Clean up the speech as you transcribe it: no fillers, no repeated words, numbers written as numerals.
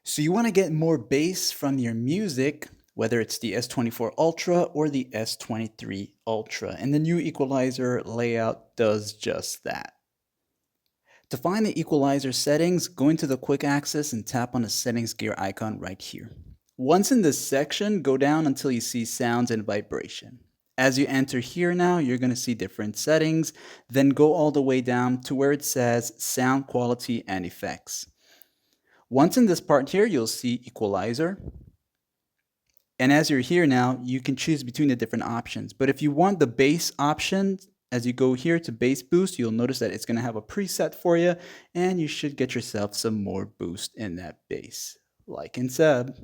So you want to get more bass from your music, whether it's the S24 Ultra or the S23 Ultra, and the new equalizer layout does just that. To find the equalizer settings, go into the quick access and tap on the settings gear icon right here. Once in this section, go down until you see sounds and vibration. As you enter here now, you're going to see different settings, then go all the way down to where it says sound quality and effects. Once in this part here, you'll see equalizer. And as you're here now, you can choose between the different options. But if you want the bass option, as you go here to bass boost, you'll notice that it's going to have a preset for you, and you should get yourself some more boost in that bass. Like and sub.